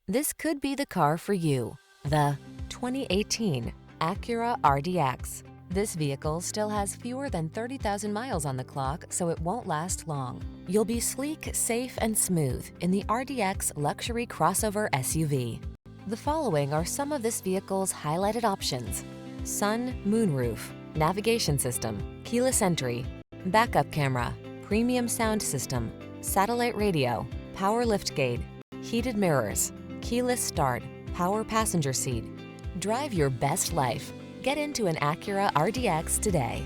This could be the car for you. The 2018 Acura RDX. This vehicle still has fewer than 30,000 miles on the clock, so it won't last long. You'll be sleek, safe, and smooth in the RDX luxury crossover SUV. The following are some of this vehicle's highlighted options: sun, moonroof, navigation system, keyless entry, backup camera, premium sound system, satellite radio, power liftgate, heated mirrors, keyless start, power passenger seat. Drive your best life. Get into an Acura RDX today.